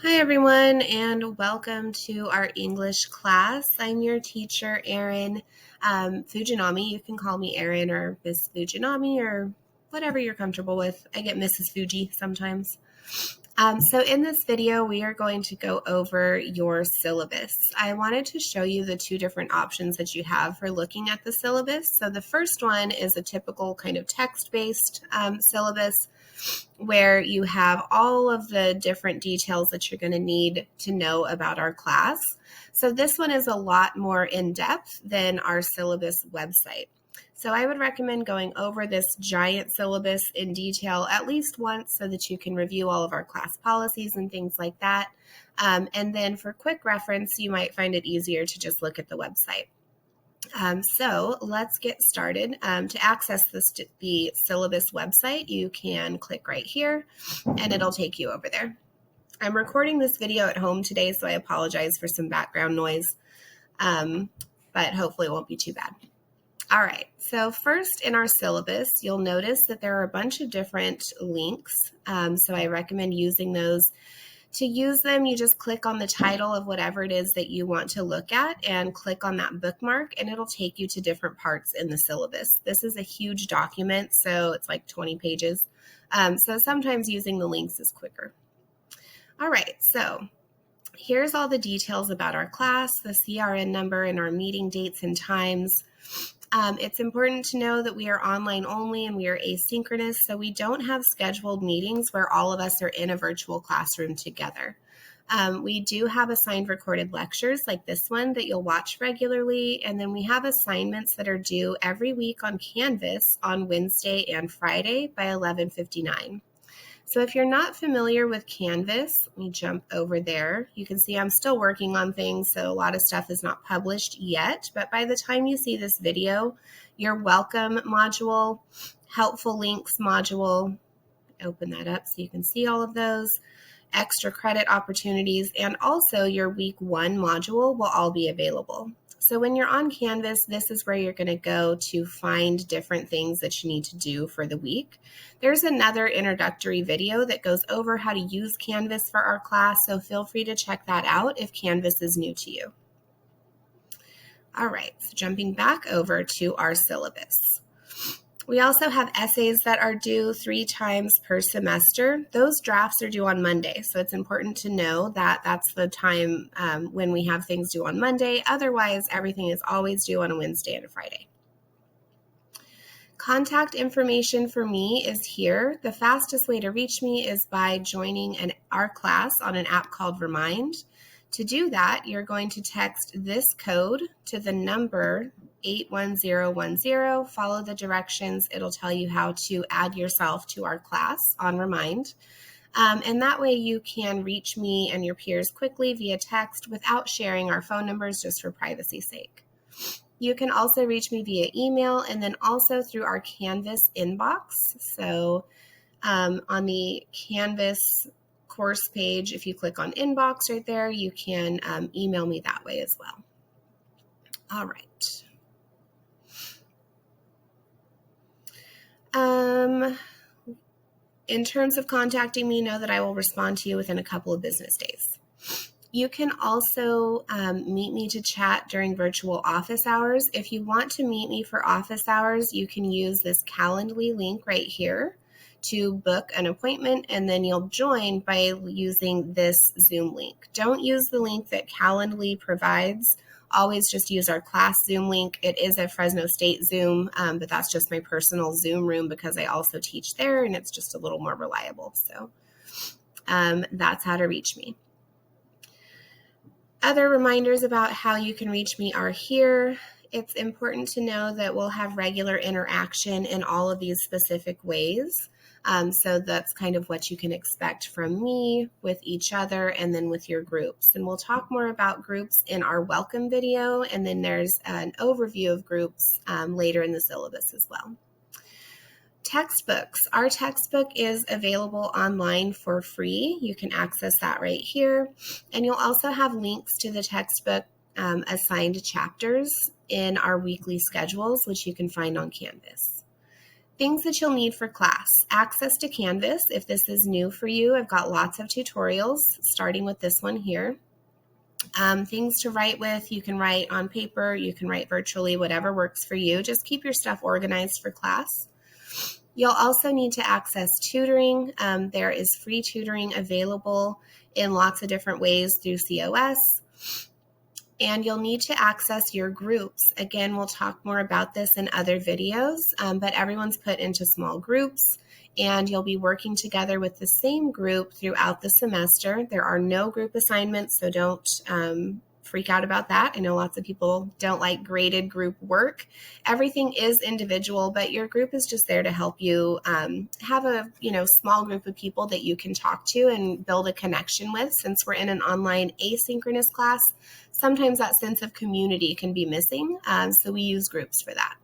Hi everyone and welcome to our English class. I'm your teacher, Erin Fujinami. You can call me Erin or Miss Fujinami or whatever you're comfortable with. I get Mrs. Fuji sometimes. So in this video, we are going to go over your syllabus. I wanted to show you the two different options that you have for looking at the syllabus. So the first one is a typical kind of text-based syllabus where you have all of the different details that you're going to need to know about our class. So this one is a lot more in-depth than our syllabus website. So I would recommend going over this giant syllabus in detail at least once so that you can review all of our class policies and things like that. And then for quick reference, you might find it easier to just look at the website. So let's get started. To access the syllabus website, you can click right here and it'll take you over there. I'm recording this video at home today, so I apologize for some background noise, but hopefully it won't be too bad. All right, so first in our syllabus, you'll notice that there are a bunch of different links, so I recommend using those. To use them, you just click on the title of whatever it is that you want to look at and click on that bookmark, and it'll take you to different parts in the syllabus. This is a huge document, so it's like 20 pages, so sometimes using the links is quicker. All right, so here's all the details about our class, the CRN number, and our meeting dates and times. It's important to know that we are online only and we are asynchronous, so we don't have scheduled meetings where all of us are in a virtual classroom together. We do have assigned recorded lectures like this one that you'll watch regularly, and then we have assignments that are due every week on Canvas on Wednesday and Friday by 11:59. So if you're not familiar with Canvas, let me jump over there. You can see I'm still working on things, so a lot of stuff is not published yet, but by the time you see this video, your welcome module, helpful links module, open that up so you can see all of those, extra credit opportunities, and also your week 1 module will all be available. So when you're on Canvas, this is where you're going to go to find different things that you need to do for the week. There's another introductory video that goes over how to use Canvas for our class, so feel free to check that out if Canvas is new to you. All right, so jumping back over to our syllabus. We also have essays that are due 3 times per semester. Those drafts are due on Monday, so it's important to know that that's the time when we have things due on Monday. Otherwise, everything is always due on a Wednesday and a Friday. Contact information for me is here. The fastest way to reach me is by joining our class on an app called Remind. To do that, you're going to text this code to the number 81010, follow the directions. It'll tell you how to add yourself to our class on Remind. And that way you can reach me and your peers quickly via text without sharing our phone numbers just for privacy's sake. You can also reach me via email and then also through our Canvas inbox. So on the Canvas course page, if you click on inbox right there, you can email me that way as well. All right. In terms of contacting me, know that I will respond to you within a couple of business days. You can also meet me to chat during virtual office hours. If you want to meet me for office hours, you can use this Calendly link right here to book an appointment, and then you'll join by using this Zoom link. Don't use the link that Calendly provides. Always just use our class Zoom link. It is a Fresno State Zoom, but that's just my personal Zoom room because I also teach there and it's just a little more reliable. So that's how to reach me. Other reminders about how you can reach me are here. It's important to know that we'll have regular interaction in all of these specific ways. So that's kind of what you can expect from me, with each other, and then with your groups. And we'll talk more about groups in our welcome video, and then there's an overview of groups later in the syllabus as well. Textbooks. Our textbook is available online for free. You can access that right here. And you'll also have links to the textbook assigned chapters in our weekly schedules, which you can find on Canvas. Things that you'll need for class: access to Canvas. If this is new for you, I've got lots of tutorials, starting with this one here. Things to write with: you can write on paper, you can write virtually, whatever works for you. Just keep your stuff organized for class. You'll also need to access tutoring. There is free tutoring available in lots of different ways through COS. And you'll need to access your groups. Again, we'll talk more about this in other videos, but everyone's put into small groups, and you'll be working together with the same group throughout the semester. There are no group assignments, so don't freak out about that. I know lots of people don't like graded group work. Everything is individual, but your group is just there to help you have a small group of people that you can talk to and build a connection with. Since we're in an online asynchronous class, sometimes that sense of community can be missing, so we use groups for that.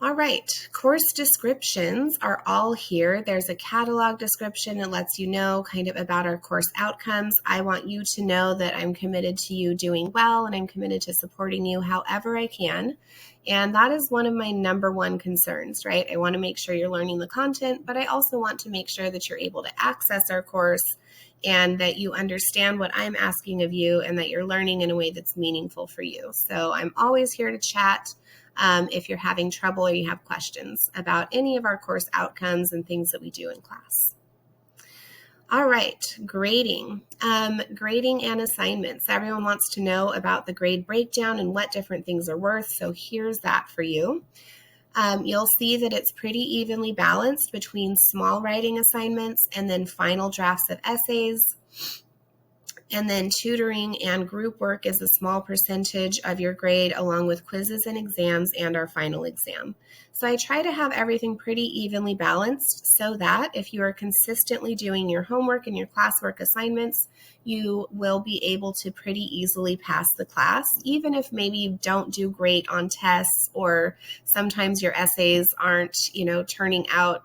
All right, course descriptions are all here. There's a catalog description that lets you know kind of about our course outcomes. I want you to know that I'm committed to you doing well, and I'm committed to supporting you however I can. And that is one of my number one concerns, right? I want to make sure you're learning the content, but I also want to make sure that you're able to access our course and that you understand what I'm asking of you and that you're learning in a way that's meaningful for you. So I'm always here to chat. If you're having trouble or you have questions about any of our course outcomes and things that we do in class. All right, grading. Grading and assignments. Everyone wants to know about the grade breakdown and what different things are worth, so here's that for you. You'll see that it's pretty evenly balanced between small writing assignments and then final drafts of essays. And then tutoring and group work is a small percentage of your grade, along with quizzes and exams and our final exam. So I try to have everything pretty evenly balanced so that if you are consistently doing your homework and your classwork assignments, you will be able to pretty easily pass the class, even if maybe you don't do great on tests, or sometimes your essays aren't, turning out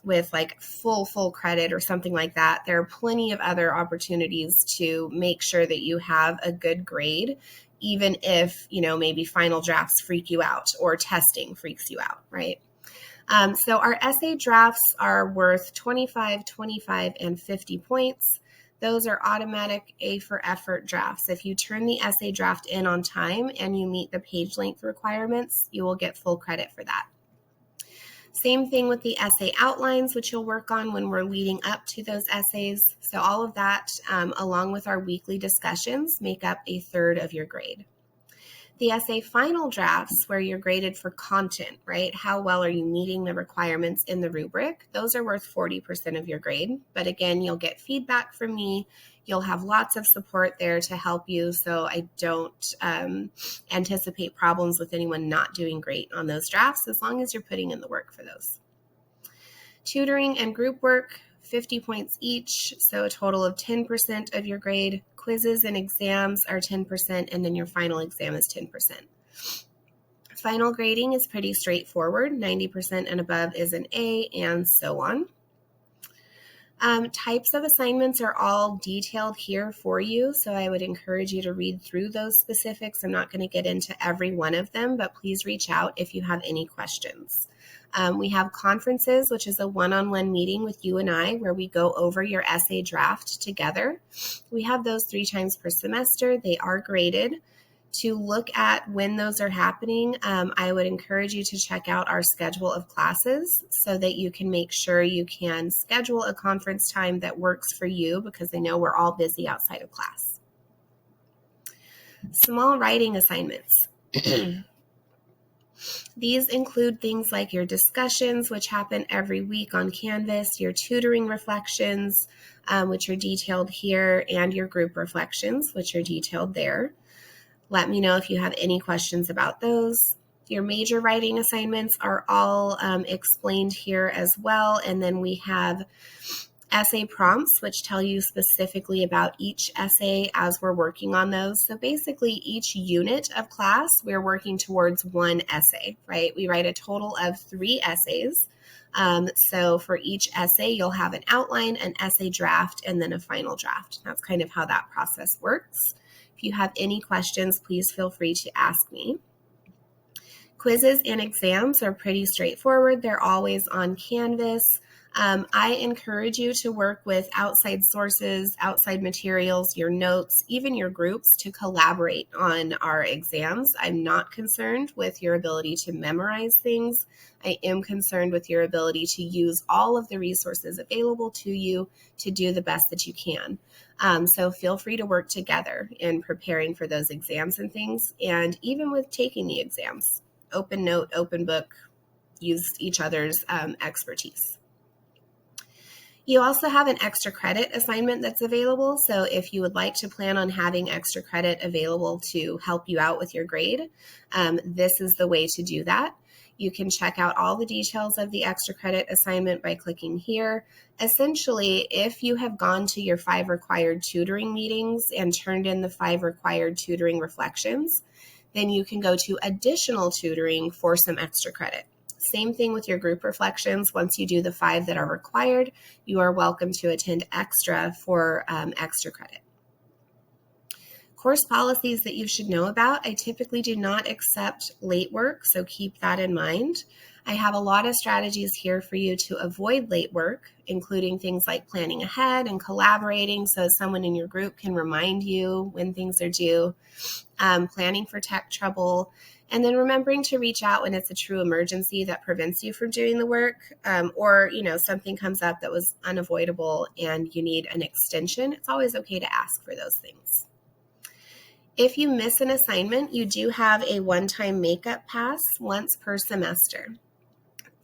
with like full credit or something like that. There are plenty of other opportunities to make sure that you have a good grade, even if, maybe final drafts freak you out or testing freaks you out, right? So our essay drafts are worth 25, 25, and 50 points. Those are automatic A for effort drafts. If you turn the essay draft in on time and you meet the page length requirements, you will get full credit for that. Same thing with the essay outlines, which you'll work on when we're leading up to those essays. So all of that, along with our weekly discussions, make up a third of your grade. The essay final drafts, where you're graded for content, right? How well are you meeting the requirements in the rubric? Those are worth 40% of your grade. But again, you'll get feedback from me. You'll have lots of support there to help you. So I don't anticipate problems with anyone not doing great on those drafts, as long as you're putting in the work for those. Tutoring and group work, 50 points each, so a total of 10% of your grade. Quizzes and exams are 10%, and then your final exam is 10%. Final grading is pretty straightforward. 90% and above is an A, and so on. Types of assignments are all detailed here for you, so I would encourage you to read through those specifics. I'm not going to get into every one of them, but please reach out if you have any questions. We have conferences, which is a one-on-one meeting with you and I, where we go over your essay draft together. We have those 3 times per semester. They are graded. To look at when those are happening, I would encourage you to check out our schedule of classes so that you can make sure you can schedule a conference time that works for you, because I know we're all busy outside of class. Small writing assignments. These include things like your discussions, which happen every week on Canvas, your tutoring reflections, which are detailed here, and your group reflections, which are detailed there. Let me know if you have any questions about those. Your major writing assignments are all explained here as well. And then we have essay prompts, which tell you specifically about each essay as we're working on those. So basically each unit of class, we're working towards one essay, right? We write a total of 3 essays. So for each essay, you'll have an outline, an essay draft, and then a final draft. That's kind of how that process works. If you have any questions, please feel free to ask me. Quizzes and exams are pretty straightforward. They're always on Canvas. I encourage you to work with outside sources, outside materials, your notes, even your groups to collaborate on our exams. I'm not concerned with your ability to memorize things. I am concerned with your ability to use all of the resources available to you to do the best that you can. So feel free to work together in preparing for those exams and things, and even with taking the exams. Open note, open book, use each other's expertise. You also have an extra credit assignment that's available. So if you would like to plan on having extra credit available to help you out with your grade, this is the way to do that. You can check out all the details of the extra credit assignment by clicking here. Essentially, if you have gone to your 5 required tutoring meetings and turned in the 5 required tutoring reflections, then you can go to additional tutoring for some extra credit. Same thing with your group reflections. Once you do the 5 that are required, you are welcome to attend extra for extra credit. Course policies that you should know about. I typically do not accept late work, so keep that in mind. I have a lot of strategies here for you to avoid late work, including things like planning ahead and collaborating so someone in your group can remind you when things are due, planning for tech trouble, and then remembering to reach out when it's a true emergency that prevents you from doing the work, or something comes up that was unavoidable and you need an extension. It's always okay to ask for those things. If you miss an assignment, you do have a one-time makeup pass once per semester.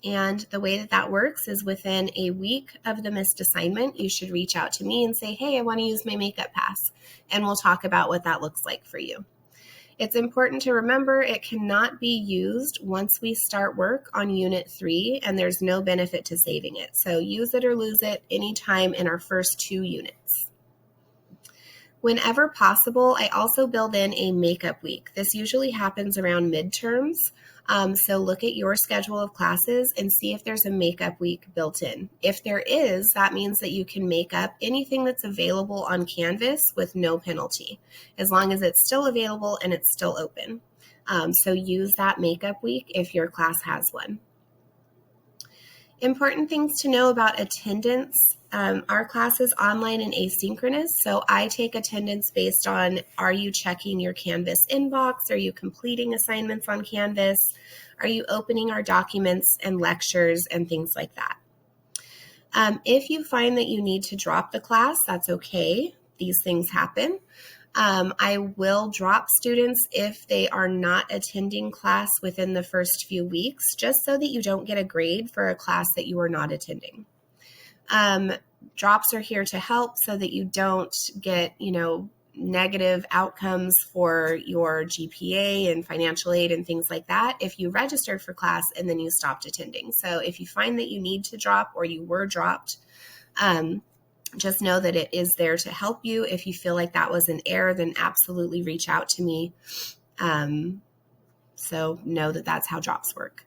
And the way that works is within a week of the missed assignment, you should reach out to me and say, hey, I want to use my makeup pass. And we'll talk about what that looks like for you. It's important to remember it cannot be used once we start work on Unit 3, and there's no benefit to saving it. So use it or lose it anytime in our first 2 units. Whenever possible, I also build in a makeup week. This usually happens around midterms. So look at your schedule of classes and see if there's a makeup week built in. If there is, that means that you can make up anything that's available on Canvas with no penalty, as long as it's still available and it's still open. So use that makeup week if your class has one. Important things to know about attendance. Our class is online and asynchronous, so I take attendance based on, are you checking your Canvas inbox? Are you completing assignments on Canvas? Are you opening our documents and lectures and things like that? If you find that you need to drop the class, that's okay. These things happen. I will drop students if they are not attending class within the first few weeks, just so that you don't get a grade for a class that you are not attending. Drops are here to help so that you don't get, negative outcomes for your GPA and financial aid and things like that if you registered for class and then you stopped attending. So if you find that you need to drop or you were dropped, just know that it is there to help you. If you feel like that was an error, then absolutely reach out to me. So know that that's how drops work.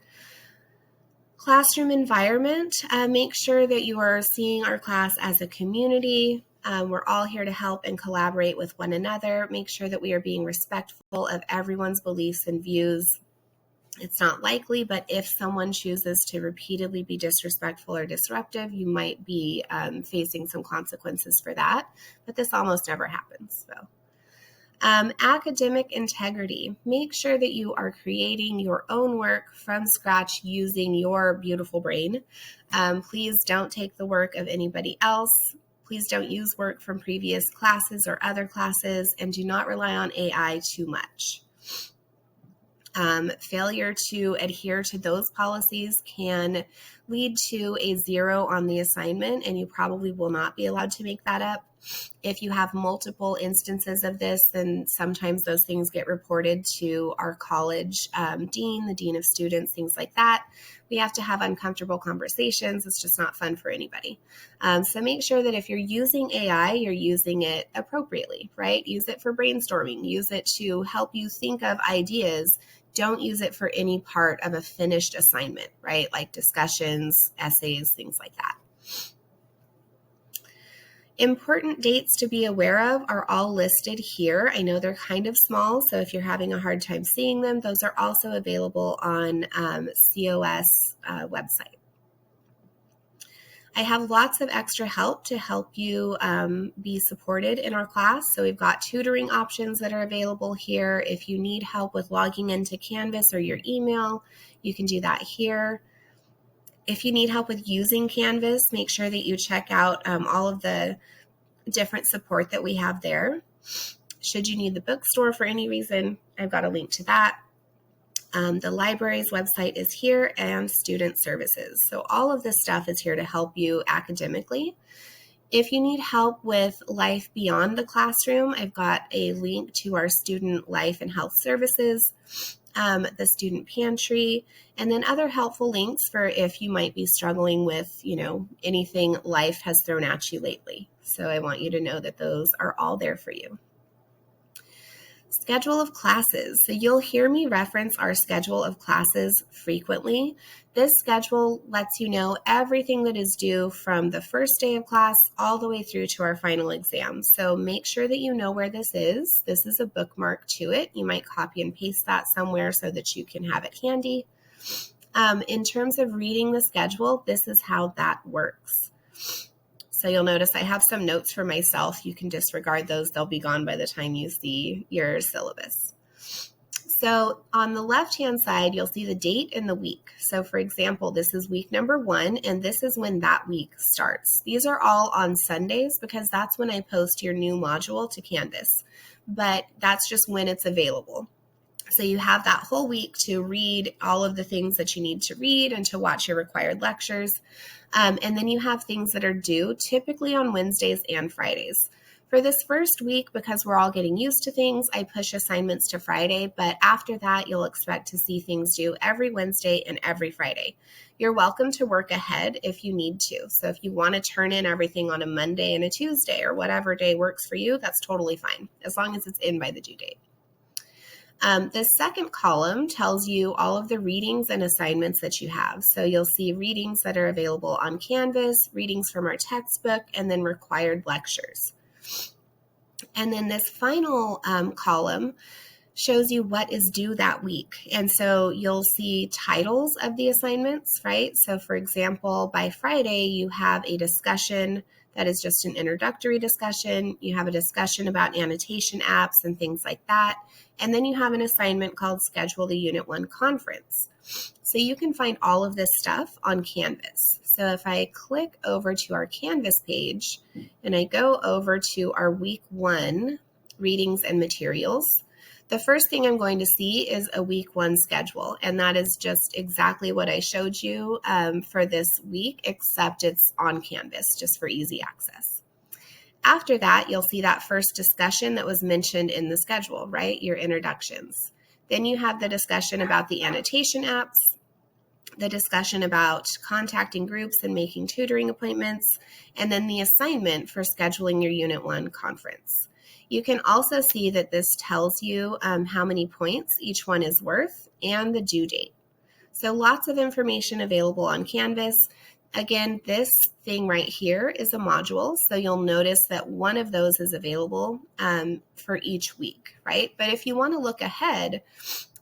Classroom environment, make sure that you are seeing our class as a community. We're all here to help and collaborate with one another. Make sure that we are being respectful of everyone's beliefs and views. It's not likely, but if someone chooses to repeatedly be disrespectful or disruptive, you might be facing some consequences for that. But this almost never happens. So, academic integrity. Make sure that you are creating your own work from scratch using your beautiful brain. Please don't take the work of anybody else. Please don't use work from previous classes or other classes, and do not rely on AI too much. Failure to adhere to those policies can lead to a 0 on the assignment, and you probably will not be allowed to make that up. If you have multiple instances of this, then sometimes those things get reported to our college dean, the dean of students, things like that. We have to have uncomfortable conversations. It's just not fun for anybody. So make sure that if you're using AI, you're using it appropriately, right? Use it for brainstorming. Use it to help you think of ideas. Don't use it for any part of a finished assignment, right? Like discussions, essays, things like that. Important dates to be aware of are all listed here. I know they're kind of small, so if you're having a hard time seeing them, those are also available on COS website. I have lots of extra help to help you be supported in our class. So we've got tutoring options that are available here. If you need help with logging into Canvas or your email, you can do that here. If you need help with using Canvas, make sure that you check out all of the different support that we have there. Should you need the bookstore for any reason, I've got a link to that. The library's website is here, and student services. So all of this stuff is here to help you academically. If you need help with life beyond the classroom, I've got a link to our student life and health services, the student pantry, and then other helpful links for if you might be struggling with, anything life has thrown at you lately. So I want you to know that those are all there for you. Schedule of classes. So you'll hear me reference our schedule of classes frequently. This schedule lets you know everything that is due from the first day of class all the way through to our final exam. So make sure that you know where this is. This is a bookmark to it. You might copy and paste that somewhere so that you can have it handy. In terms of reading the schedule, this is how that works. So you'll notice I have some notes for myself. You can disregard those. They'll be gone by the time you see your syllabus. So on the left-hand side, you'll see the date and the week. So for example, this is week number 1, and this is when that week starts. These are all on Sundays because that's when I post your new module to Canvas, but that's just when it's available. So you have that whole week to read all of the things that you need to read and to watch your required lectures. And then you have things that are due typically on Wednesdays and Fridays. For this first week, because we're all getting used to things, I push assignments to Friday, but after that, you'll expect to see things due every Wednesday and every Friday. You're welcome to work ahead if you need to. So if you want to turn in everything on a Monday and a Tuesday or whatever day works for you, that's totally fine, as long as it's in by the due date. The second column tells you all of the readings and assignments that you have. So you'll see readings that are available on Canvas, readings from our textbook, and then required lectures. And then this final column shows you what is due that week. And so you'll see titles of the assignments, right? So for example, by Friday, you have a discussion that is just an introductory discussion. You have a discussion about annotation apps and things like that. And then you have an assignment called Schedule the Unit 1 Conference. So you can find all of this stuff on Canvas. So if I click over to our Canvas page and I go over to our week 1 readings and materials, the first thing I'm going to see is a week 1 schedule. And that is just exactly what I showed you for this week, except it's on Canvas just for easy access. After that, you'll see that first discussion that was mentioned in the schedule, right? Your introductions. Then you have the discussion about the annotation apps, the discussion about contacting groups and making tutoring appointments, and then the assignment for scheduling your Unit 1 conference. You can also see that this tells you how many points each one is worth and the due date. So lots of information available on Canvas. Again, this thing right here is a module, so you'll notice that one of those is available for each week, right? But if you want to look ahead,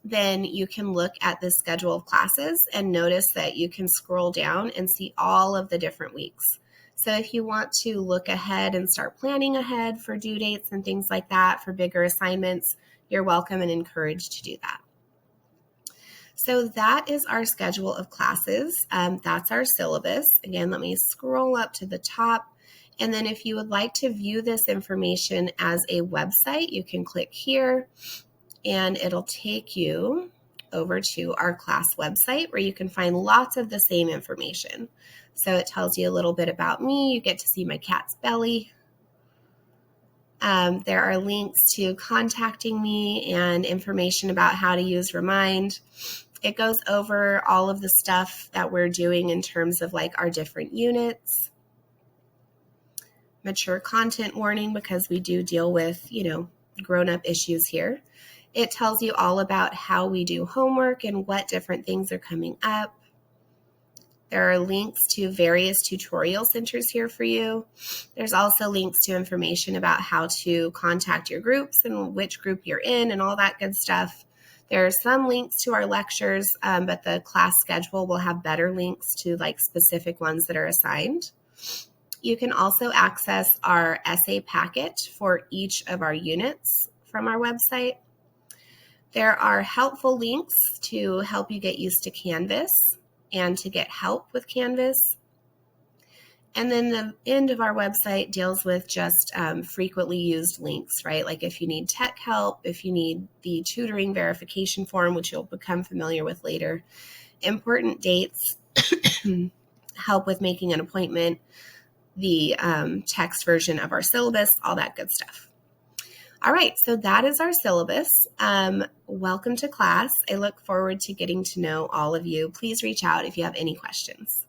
then you can look at the schedule of classes and notice that you can scroll down and see all of the different weeks. So if you want to look ahead and start planning ahead for due dates and things like that for bigger assignments, you're welcome and encouraged to do that. So that is our schedule of classes. That's our syllabus. Again, let me scroll up to the top. And then if you would like to view this information as a website, you can click here and it'll take you over to our class website where you can find lots of the same information. So it tells you a little bit about me. You get to see my cat's belly. There are links to contacting me and information about how to use Remind. It goes over all of the stuff that we're doing in terms of like our different units. Mature content warning because we do deal with, grown-up issues here. It tells you all about how we do homework and what different things are coming up. There are links to various tutorial centers here for you. There's also links to information about how to contact your groups and which group you're in and all that good stuff. There are some links to our lectures, but the class schedule will have better links to like specific ones that are assigned. You can also access our essay packet for each of our units from our website. There are helpful links to help you get used to Canvas and to get help with Canvas. And then the end of our website deals with just frequently used links, right? Like if you need tech help, if you need the tutoring verification form, which you'll become familiar with later, important dates, help with making an appointment, the text version of our syllabus, all that good stuff. All right, so that is our syllabus. Welcome to class. I look forward to getting to know all of you. Please reach out if you have any questions.